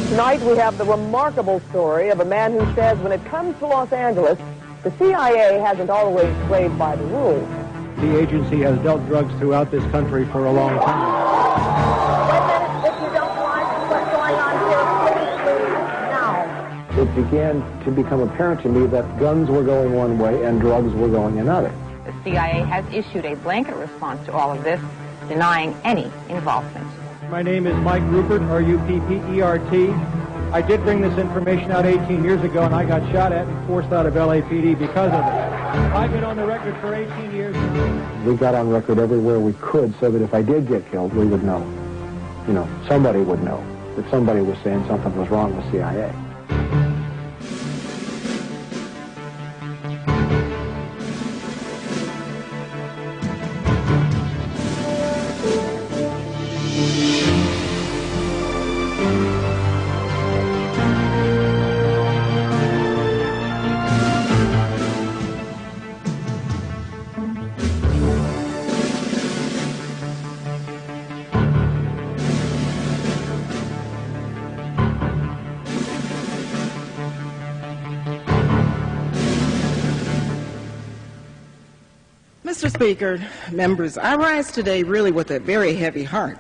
Tonight we have the remarkable story of a man who says when it comes to Los Angeles, the CIA hasn't always played by the rules. The agency has dealt drugs throughout this country for a long time. Wait a minute, if you don't mind what's going on here, please, now. It began to become apparent to me that guns were going one way and drugs were going another. The CIA has issued a blanket response to all of this, denying any involvement. My name is Mike Ruppert, R-U-P-P-E-R-T. I did bring this information out 18 years ago, and I got shot at and forced out of LAPD because of it. I've been on the record for 18 years. We got on record everywhere we could so that if I did get killed, we would know. You know, somebody would know that somebody was saying something was wrong with CIA. Mr. Speaker, members, I rise today really with a very heavy heart,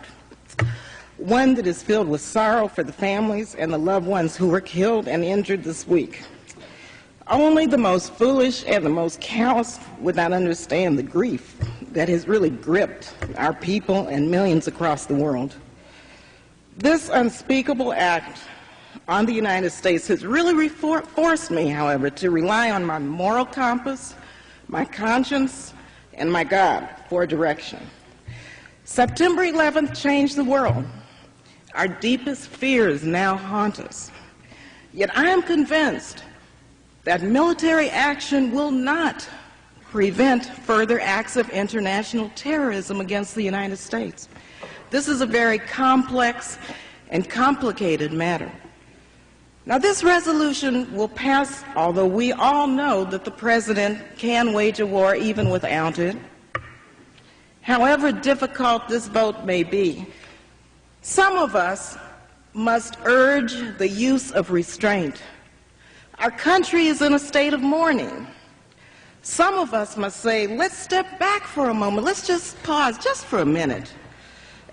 one that is filled with sorrow for the families and the loved ones who were killed and injured this week. Only the most foolish and the most callous would not understand the grief that has really gripped our people and millions across the world. This unspeakable act on the United States has really forced me, however, to rely on my moral compass, my conscience, and my God for direction. September 11th changed the world. Our deepest fears now haunt us. Yet I am convinced that military action will not prevent further acts of international terrorism against the United States. This is a very complex and complicated matter. Now, this resolution will pass, although we all know that the President can wage a war even without it. However difficult this vote may be, some of us must urge the use of restraint. Our country is in a state of mourning. Some of us must say, let's step back for a moment. Let's just pause just for a minute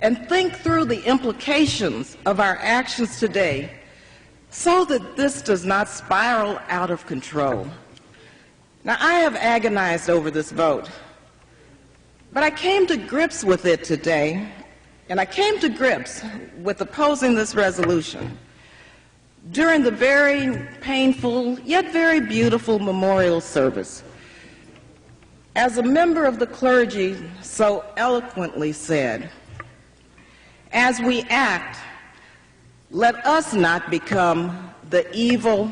and think through the implications of our actions today so that this does not spiral out of control. Now, I have agonized over this vote, but I came to grips with it today, and I came to grips with opposing this resolution during the very painful yet very beautiful memorial service. As a member of the clergy so eloquently said, as we act, let us not become the evil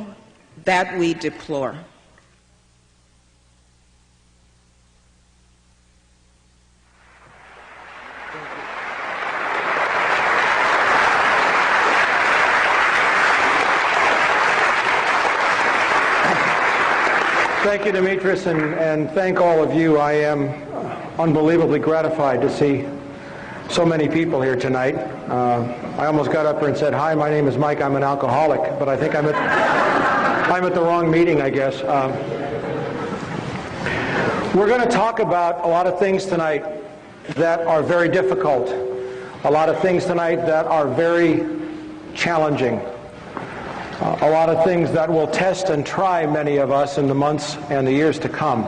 that we deplore. Thank you, Demetrius, and thank all of you. I am unbelievably gratified to see so many people here tonight. I almost got up here and said, hi, my name is Mike, I'm an alcoholic, but I think I'm at the wrong meeting, I guess. We're going to talk about a lot of things tonight that are very difficult, a lot of things tonight that are very challenging, a lot of things that will test and try many of us in the months and the years to come.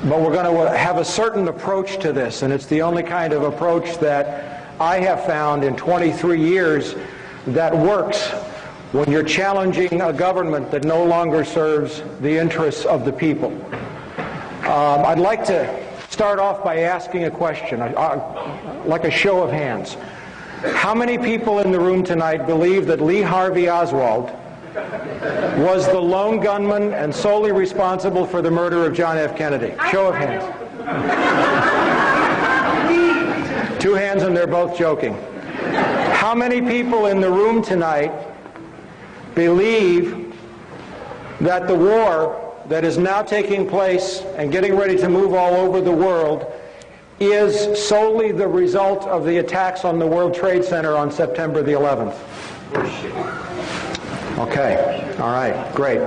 But we're going to have a certain approach to this, and it's the only kind of approach that I have found in 23 years that works when you're challenging a government that no longer serves the interests of the people. I'd like to start off by asking a question, like a show of hands. How many people in the room tonight believe that Lee Harvey Oswald was the lone gunman and solely responsible for the murder of John F. Kennedy? Show of hands. 2 hands, and they're both joking. How many people in the room tonight believe that the war that is now taking place and getting ready to move all over the world is solely the result of the attacks on the World Trade Center on September the 11th? Okay, all right, great.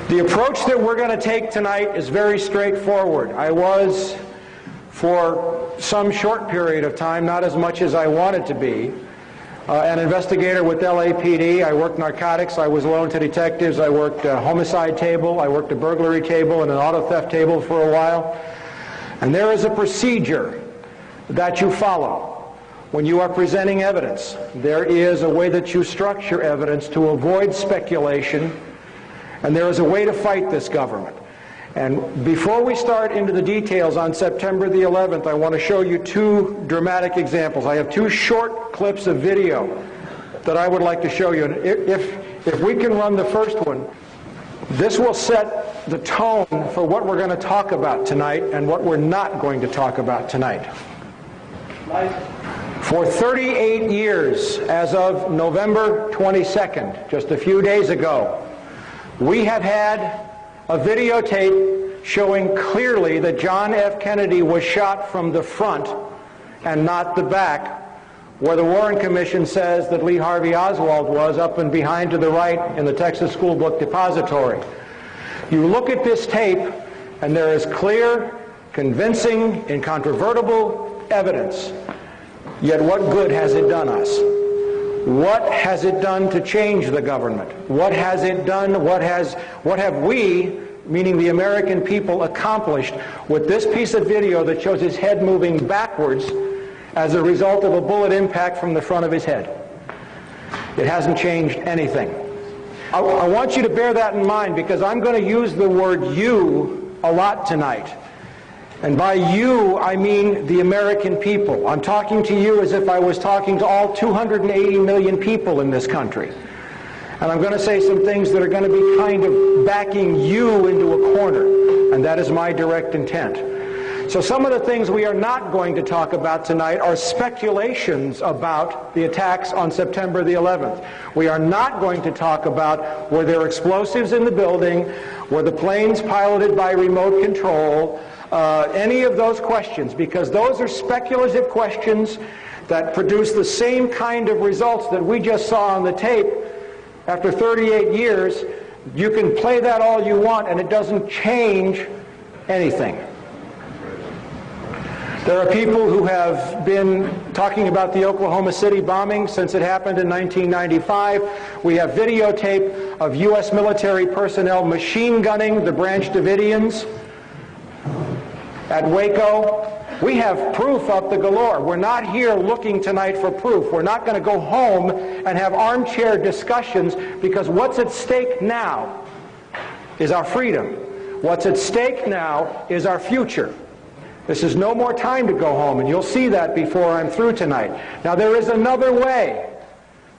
The approach that we're going to take tonight is very straightforward. I was, for some short period of time, not as much as I wanted to be, an investigator with LAPD. I worked narcotics, I was loaned to detectives, I worked a homicide table, I worked a burglary table and an auto theft table for a while. And there is a procedure that you follow when you are presenting evidence. There is a way that you structure evidence to avoid speculation, and there is a way to fight this government. And before we start into the details on September the 11th, I want to show you two dramatic examples. I have two short clips of video that I would like to show you. And if we can run the first one, this will set the tone for what we're going to talk about tonight and what we're not going to talk about tonight. For 38 years, as of November 22nd, just a few days ago, we have had a videotape showing clearly that John F. Kennedy was shot from the front and not the back, where the Warren Commission says that Lee Harvey Oswald was up and behind to the right in the Texas School Book Depository. You look at this tape, and there is clear, convincing, incontrovertible evidence. Yet what good has it done us? What has it done to change the government? What has it done? What have we, meaning the American people, accomplished with this piece of video that shows his head moving backwards as a result of a bullet impact from the front of his head? It hasn't changed anything. I want you to bear that in mind, because I'm going to use the word "you" a lot tonight. And by you, I mean the American people. I'm talking to you as if I was talking to all 280 million people in this country. And I'm going to say some things that are going to be kind of backing you into a corner. And that is my direct intent. So some of the things we are not going to talk about tonight are speculations about the attacks on September the 11th. We are not going to talk about were there explosives in the building, were the planes piloted by remote control, any of those questions, because those are speculative questions that produce the same kind of results that we just saw on the tape. After 38 years, you can play that all you want, and it doesn't change anything. There are people who have been talking about the Oklahoma City bombing since it happened in 1995. We have videotape of U.S. military personnel machine gunning the Branch Davidians at Waco. We have proof up the galore. We're not here looking tonight for proof. We're not going to go home and have armchair discussions, because what's at stake now is our freedom. What's at stake now is our future. This is no more time to go home, and you'll see that before I'm through tonight. Now, there is another way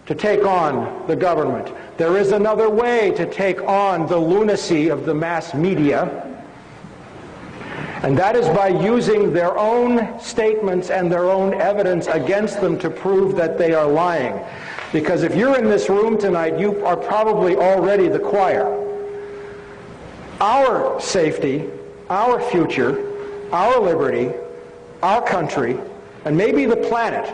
to take on the government. There is another way to take on the lunacy of the mass media. And that is by using their own statements and their own evidence against them to prove that they are lying. Because if you're in this room tonight, you are probably already the choir. Our safety, our future, our liberty, our country, and maybe the planet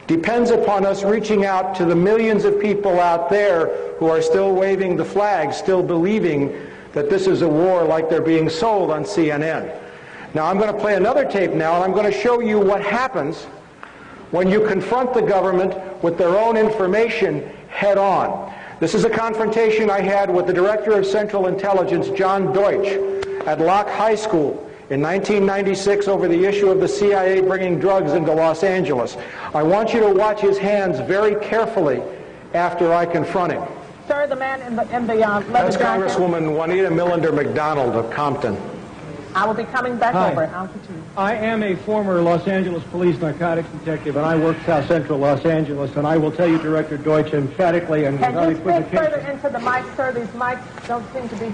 depends upon us reaching out to the millions of people out there who are still waving the flag, still believing that this is a war like they're being sold on CNN. Now, I'm going to play another tape now, and I'm going to show you what happens when you confront the government with their own information head on. This is a confrontation I had with the Director of Central Intelligence, John Deutsch, at Locke High School in 1996 over the issue of the CIA bringing drugs into Los Angeles. I want you to watch his hands very carefully after I confront him. Sir, the man in the leather That's jacket. Congresswoman Juanita Millender McDonald of Compton. I will be coming back Hi. over. I'll continue. I am a former Los Angeles police narcotics detective, and I work South Central Los Angeles, and I will tell you, Director Deutsch, emphatically and without Can you speak further equivocation, into the mic, sir? These mics don't seem to be...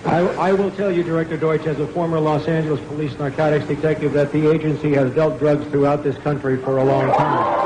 I will tell you, Director Deutsch, as a former Los Angeles police narcotics detective, that the agency has dealt drugs throughout this country for a long time.